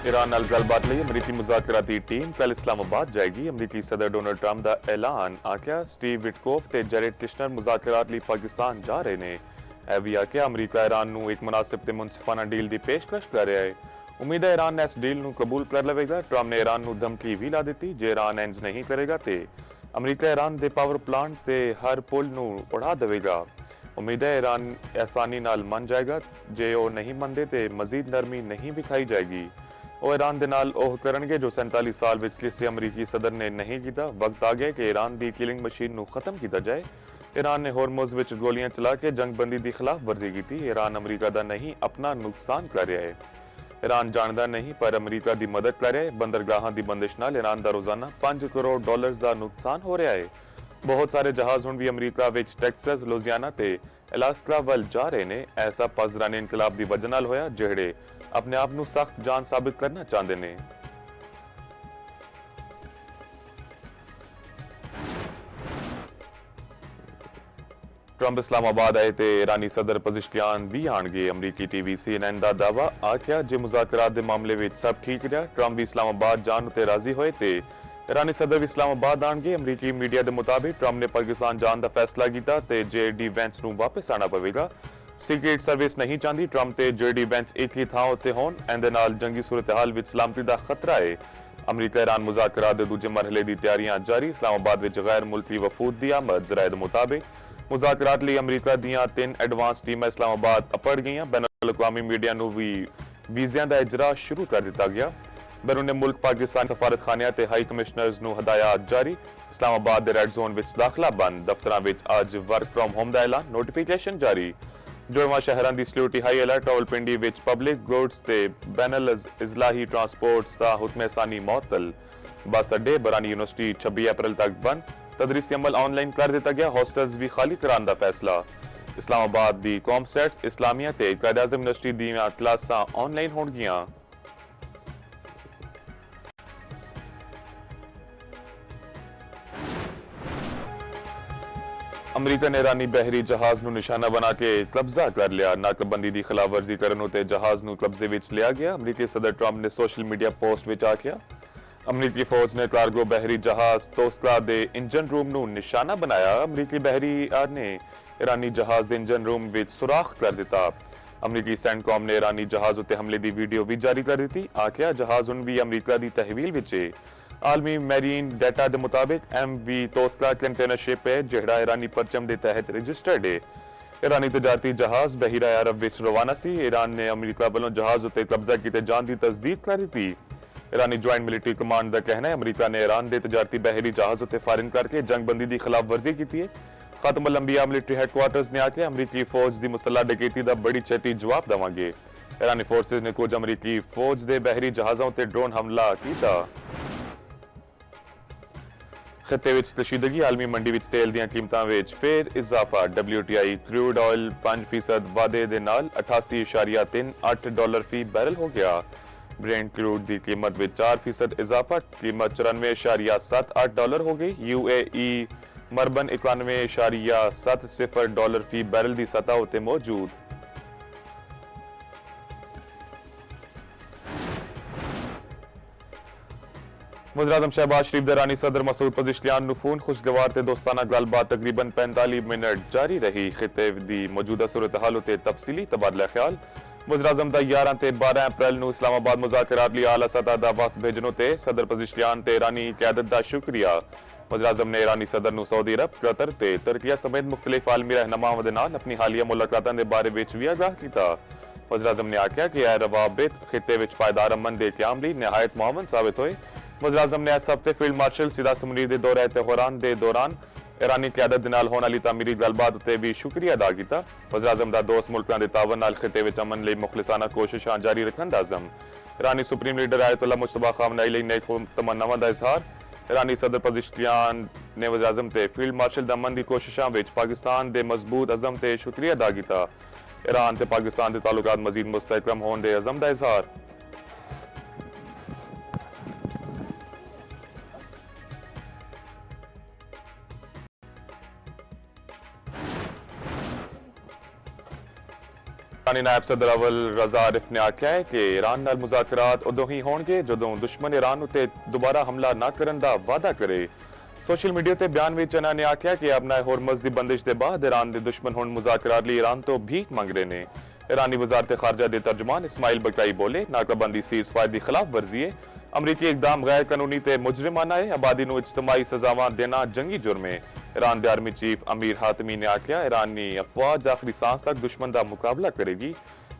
Iran नाल गलबात लई अमरीकी मुज़ाकराती टीम कल इस्लामाबाद जाएगी। अमरीकी सदर डोनाल्ड ट्रंप दा ऐलान आख्या स्टीव विटकोफ ते जैरेड किश्नर मुज़ाकरात लई पाकिस्तान जा रहे ने। ਇਹ ਵੀ ਆਖਿਆ ਅਮਰੀਕਾ ਈਰਾਨ ਨੂੰ ਇੱਕ ਮੁਨਾਸਿਬ ਤੇ ਮੁਨਸਿਫਾਨਾ ਡੀਲ ਦੀ ਪੇਸ਼ਕਸ਼ ਕਰ ਰਿਹਾ ਹੈ। ਉਮੀਦ ਹੈ ਈਰਾਨ ਇਸ ਡੀਲ ਨੂੰ ਕਬੂਲ ਕਰ ਲਵੇਗਾ। ਟਰੰਪ ਨੇ ਈਰਾਨ ਨੂੰ ਧਮਕੀ ਵੀ ਲਾ ਦਿੱਤੀ ਜੇ ਈਰਾਨ ਇੰਜ ਨਹੀਂ ਕਰੇਗਾ ਤੇ ਅਮਰੀਕਾ ਈਰਾਨ ਦੇ ਪਾਵਰ ਪਲਾਂਟ ਤੇ ਹਰ ਪੁਲ ਨੂੰ ਉਡਾ ਦੇਵੇਗਾ। ਉਮੀਦ ਹੈ ਈਰਾਨ ਆਸਾਨੀ ਨਾਲ ਮੰਨ ਜਾਏਗਾ। ਜੇ ਉਹ ਨਹੀਂ ਮੰਨਦੇ ਤੇ ਮਜ਼ੀਦ ਨਰਮੀ ਨਹੀਂ ਵਿਖਾਈ ਜਾਏਗੀ। ਉਹ ਈਰਾਨ ਦੇ ਨਾਲ ਉਹ ਕਰਨਗੇ ਜੋ 47 ਸਾਲ ਵਿੱਚ ਕਿਸੇ ਅਮਰੀਕੀ ਸਦਰ ਨੇ ਨਹੀਂ ਕੀਤਾ। ਵਕਤ ਆ ਗਿਆ ਕਿ ਈਰਾਨ ਦੀ ਕਿਲਿੰਗ ਮਸ਼ੀਨ ਨੂੰ ਖਤਮ ਕੀਤਾ ਜਾਏ। ईरान ने हॉर्मुज़ विच गोलियां चला के जंगबंदी की खिलाफ वर्जी की थी। ईरान अमरीका का नहीं अपना नुकसान कर रहा है। ईरान जानता नहीं पर अमरीका की मदद कर रहा है। बंदरगाहों की बंदिश नाल ईरान का रोजाना $5 करोड़ का नुकसान हो रहा है। बहुत सारे जहाज हुण भी अमरीका विच टैक्सस लुजियाना ते अलास्का वल जा रहे ने। ऐसा पासरानी इनकलाब की वजह नाल होया जिहड़े अपने आप नूं सख्त जान साबित करना चाहते हैं। ट्रंप इस्लामाबाद आए तो ईरानी सदर पज़िशकियान भी आएंगे। अमरीकी टीवी CNN का दावा आख्या जे मुज़ाकरात के मामले में सब ठीक रहा। ट्रंप भी इस्लामाबाद जान उत्ते राजी होए तो ईरानी सदर भी इस्लामाबाद आएंगे। अमरीकी मीडिया के मुताबिक ट्रंप ने पाकिस्तान जान का फैसला किया तो JD वैंस नूं वापस आना पवेगा। सीक्रेट सर्विस नहीं चाहती ट्रंप ते JD वैंस एक ही थां उत्ते होण। इहदे नाल जंगी सूरत हाल विच सलामती का खतरा है। अमरीका ईरान मुज़ाकरात के दूजे मरहले की तैयारियां जारी। इस्लामाबाद विच गैर मुल्की वफूद की आमद। ज़राए दे मुताबिक मुज़ाकरात लई अमरीका दीआं 3 एडवांस टीमां इस्लामाबाद अपड़ गईयां। बैनुल-अक़वामी मीडिया नूं भी वीज़ियां दा इजरा शुरू कर दिता गया। बैरूने मुल्क पाकिस्तान सफारतखानियां ते हाई कमिश्नर्स नूं हदायत जारी। इस्लामाबाद दे रेड जोन विच दाखला बंद। दफ्तरां विच अज वर्क फ्रॉम होम दा ऐलान। नोटिफिकेशन जारी। जुड़वां शहरां दी सिक्योरिटी हाई अलर्ट। रावलपिंडी विच पब्लिक गुड्स ते बैनुल इज़लाही ट्रांसपोर्ट्स दा हुक्म सानी मुअत्तल। बस अड्डे बरानी यूनिवर्सिटी 26 अप्रैल तक बंद। तदरीसी अमल ऑनलाइन कर दिता गया। हॉस्टल्स भी खाली कराने का फैसला। इस्लामाबाद दी कॉमसेट्स इस्लामिया ते कायद-ए-आज़म यूनिवर्सिटी दीआं क्लासां ऑनलाइन होणगियां। अमरीका ने ईरानी बहरी जहाज नूं निशाना बना के कब्जा कर लिया। नाकाबंदी की खिलाफवर्जी करन उते जहाज नूं कब्जे विच लिया गया। अमरीकी सदर ट्रंप ने सोशल मीडिया पोस्ट विच आख्या अमरीकी फौज ने कार्गो बहरी जहाज तोस्ला दे इंजन रूम नूं निशाना बनाया। अमरीकी बहरी ने ईरानी जहाज दे इंजन रूम विच सुराख कर दिता। अमरीकी सेंटकॉम ने ईरानी जहाज उत्ते हमले की वीडियो भी जारी कर दी। आख्या जहाज हुण भी अमरीका की तहवील विच है। आलमी मैरीन डेटा के मुताबिक MV तोस्ला कंटेनर शिप है जिहड़ा ईरानी परचम के तहत रजिस्टर्ड है। ईरानी तजारती जहाज बहीरा अरब विच रवाना सी। ईरान ने अमरीका वालों जहाज उत्ते कब्जा किए जाने की तस्दीक कर दी। ईरानी ज्वाइंट मिलिट्री कमांड का कहना है अमरीका ने ईरान के तजारती बहरी जहाज उत्ते फायरिंग करके जंगबंदी की खिलाफ वर्जी की है। खत्म लंबिया मिलिट्री हैडक्वार्टर्स ने आख्या अमरीकी फौज की मुसल्ला डकैती का बड़ी छेती जवाब देवांगे। ईरानी फोर्सेस ने कुछ अमरीकी फौज के बहरी जहाज़ों उत्ते ड्रोन हमला किया। खिते विच कशीदगी आलमी मंडी विच तेल दीआं कीमतां विच फेर इजाफा। WTI क्रूड ऑयल 5% वाधे दे नाल $88.38 फी बैरल हो गया। ब्रेंट क्रूड की कीमत में 4% इजाफा। कीमत $94.78 हो गई। UAE मरबन $91.70 फी बैरल की सतह उत्ते मौजूद। वज़ीर-ए-आज़म शहबाज शरीफ दे ईरानी सदर मसूद पज़िशकियान नूं फोन खुशगवार ते दोस्ताना गलबात तकरीबन 45 मिनट जारी रही। खिते दी मौजूदा सूरत हाल उत्ते तफसीली तबादला ख्याल। वज़ीर-ए-आज़म दा 11 ते 12 अप्रैल नूं इस्लामाबाद मुज़ाकरात लई आला सतह दा वक्त भेजने ते सदर पज़िशकियान ते ईरानी क़यादत दा शुक्रिया। वज़ीर-ए-आज़म ने ईरानी सदर नूं सऊदी अरब, कतर ते तुर्किया समेत मुख्तलिफ आलमी रहनुमावां दे नाल अपनी हालिया मुलाकातां दे बारे विच भी आगाह कीता। वज़ीर-ए-आज़म ने आख्या कि यह रवाबित खिते विच पायदार अमन दे क़याम लई निहायत मुआवन साबित होए। वज़ीर-ए-आज़म ने इस हफ्ते फील्ड मार्शल सिदात मुनीर दे दौरे तेहरान दे दौरान ईरानी क़यादत दे नाल होने वाली तामीरी गलबात उत्ते भी शुक्रिया अदा किया। वज़ीर-ए-आज़म दा दोस्त मुल्कां दे तावन नाल खिते विच अमन लई मुखलिसाना कोशिशां जारी रखण दा अज़म। ईरानी सुप्रीम लीडर आयतुल्लाह मुज्तबा ख़ामनई लई नेक तमन्नावां दा इज़हार। ईरानी सदर पज़िशकियान ने वज़ीर-ए-आज़म ते फील्ड मार्शल दा अमन दी कोशिशां विच पाकिस्तान दे मजबूत अज़म ते शुक्रिया अदा किया। ईरान ते पाकिस्तान दे ताल्लुकात मज़ीद मुस्तहकम होने दे अज़म दा इज़हार। ਪਾਕਿस्तानी नायब सदर अवल रजा आरिफ ने आख्या है कि ईरान नाल मुज़ाकरात उदों ही होणगे जदों दुश्मन ईरान उत्ते दोबारा हमला ना करन दा वादा करे। सोशल मीडिया ते बयान विच इन्हां ने आख्या कि अपना होरमज़ दी बंदिश दे बाद ईरान दे दुश्मन हुण मुज़ाकरात लई ईरान तो भीख मंग रहे ने। ईरानी वज़ारत खारजा दे तर्जुमान इस्माइल बकाई बोले नाकाबंदी सीज़फायर दी खिलाफ वर्जी है। अमरीकी इकदाम गैर कानूनी ते मुजरिमाना है। आबादी नूं इज्तमाई सजावां देना जंगी जुर्म है। ईरान के आर्मी चीफ अमीर हातमी ने आख्या ईरानी अफवाज आखिरी सांस तक दुश्मन का मुकाबला करेगी।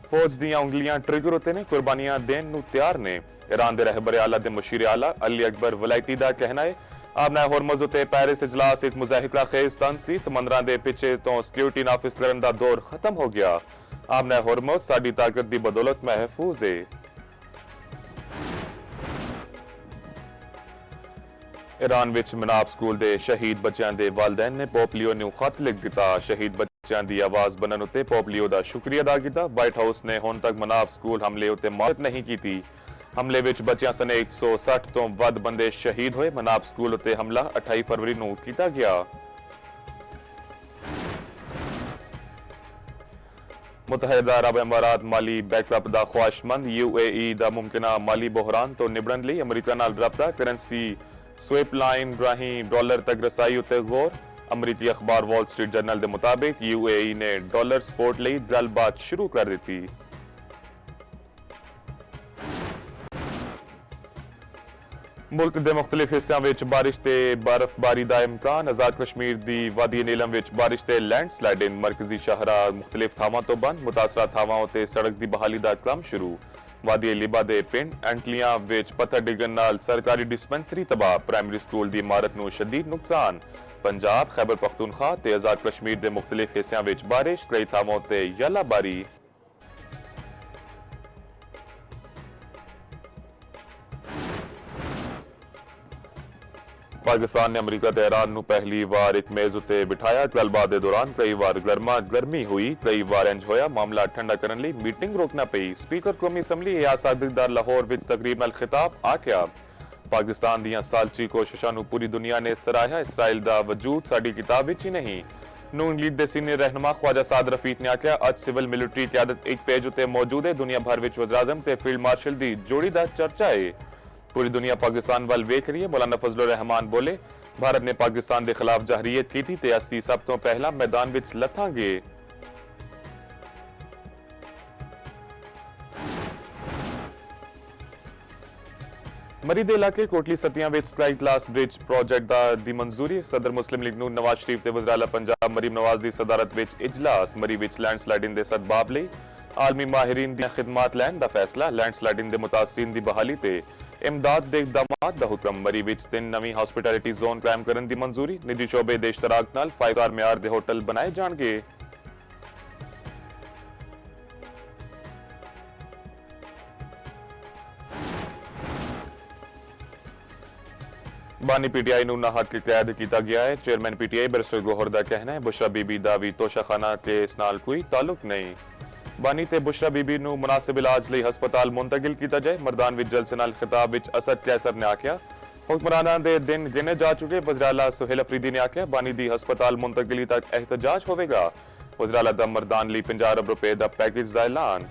फौज दीयां उंगलियां ट्रिगर होते ने कुर्बानियां देन नूं तैयार ने। ईरान के रहबर आला ते मुशीर आला अली अकबर वलायती का कहना है आपना होरमज़ उत्ते पेरिस इजलास एक मुज़ाहिरा खेज तंज सी। समंदरां दे पिछे तो सिक्योरिटी नाफिज करन दा दौर खत्म हो गया। आपना होरमज़ साडी ताकत दी बदौलत महफूज है। ईरान विच मनाब स्कूल दे शहीद बच्चों के वालदैन ने पोप लियो नूं खत लिख दिता। शहीद बच्चों की आवाज बनन उत्ते पोप लियो का शुक्रिया अदा किया। व्हाइट हाउस ने हुण तक मनाब स्कूल हमले उत्ते मदद नहीं की। हमले विच बच्चों सने 160 तो वध बंदे शहीद होए। मनाब स्कूल उत्ते हमला 28 फरवरी नूं कीता गया। मुतहदा अरब अमारात माली बैकअप दा ख्वाहिशमंद UAE दा मुमकिना माली बहरान तो निबड़न लई अमरीका नाल रब्ता करंसी स्विप लाइन राही डॉलर तक रसाई उत्ते गौर। अमरीकी अखबार वॉल स्ट्रीट जर्नल के मुताबिक UAE ने डॉलर सपोर्ट लई गलबात शुरू कर दी। मुल्क के मुख्तलिफ हिस्सों में बारिश ते बर्फबारी का इम्कान। आजाद कश्मीर की वादी नीलम में बारिश ते लैंडस्लाइडिंग। मरकजी शाहरा मुख्तलिफ थावां तो बंद। मुतासरा थावां उत्ते सड़क की बहाली का काम शुरू। वादी लिबा दे पिंड एंटलियां विच पत्थर डिगन नाल सरकारी डिस्पेंसरी तबाह। प्राइमरी स्कूल की इमारत नूं शदीद नुकसान। पंजाब खैबर पख्तूनख्वा ते आजाद कश्मीर के मुख्तलिफ हिस्सों में बारिश। कई थावां ते यालाबारी। पाकिस्तान ने अमरीका ते ईरान नूं पहली बार एक मेज उत्ते बिठाया। गलबात के दौरान कई बार गर्मा गर्मी हुई। कई बार इंज होया मामला ठंडा करने लई मीटिंग रोकना पई। स्पीकर कौमी असम्बली एयाज सादिकदार लाहौर विच तकरीब नाल खिताब आख्या पाकिस्तान दीयां सालची कोशिशां नूं पूरी दुनिया ने सराहया। इसराइल दा वजूद साडी किताब विच ही नहीं। नून लीग दे सीनियर रहनुमा ख्वाजा साद रफीक ने आख्या अज सिविल मिलिटरी क्यादत एक पेज उत्ते मौजूद है। दुनिया भर विच वज़ीर-ए-आज़म ते फील्ड मार्शल दी जोड़ी दा चर्चा है। पूरी दुनिया पाकिस्तान वाल वेख रही है। मौलाना फजलुर रहमान बोले भारत ने पाकिस्तान के खिलाफ जहरीयत की थी ते असी सब तो पहला मैदान विच लथांगे। मरी दे इलाके कोटली सतियां विच स्काई ग्लास ब्रिज प्रोजेक्ट दी मंजूरी। सदर मुस्लिम लीग नून नवाज शरीफ ते वज़ीर आला पंजाब मरीम नवाज दी सदारत विच इजलास। मरी विच लैंडस्लाइडिंग दे सदबाब लई आलमी माहिरीन दी खिदमात लैण दा फैसला। लैंडस्लाइडिंग दे मुतासरीन दी बहाली ते इमदाद दे इकदामात दा हुक्म। मरी विच 3 नवी हॉस्पिटैलिटी जोन कायम करन दी मंजूरी। निजी शोबे दे इश्तराक नाल 5 स्टार मेयार दे होटल बनाए जाणगे। बानी PTI नूं नाहक के कैद किया गया है। चेयरमैन PTI बैरिस्टर गोहर दा कहना है बुशरा बीबी दा भी तोशाखाना केस नाल कोई ताल्लुक नहीं। बानी ते बुशरा बीबी नूं मुनासिब इलाज लई हस्पताल मुंतकिल किया जाए। मरदान विच जलसे नाल खिताब विच असद कैसर ने आख्या हुक्मरानां दे दिन गिने जा चुके। वज़ीर आला सुहेल अफरीदी ने आख्या बानी दी हस्पताल मुंतकिली तक एहतजाज होवेगा। वज़ीर आला दा मरदान लई 50 अरब रुपए दा पैकेज दा ऐलान।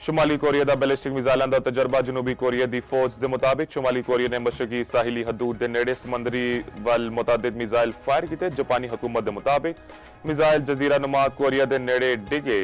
शुमाली कोरिया का बैलिस्टिक मिसाइलों का तजर्बा। जनूबी कोरिया की फौज के मुताबिक शुमाली कोरिया ने मशरकी साहिली हदूद के नेड़े समंदरी वल मुतादिद मिसाइल फायर किए। जापानी हुकूमत के मुताबिक मिसाइल जजीरा नुमा कोरिया के नेड़े डिगे।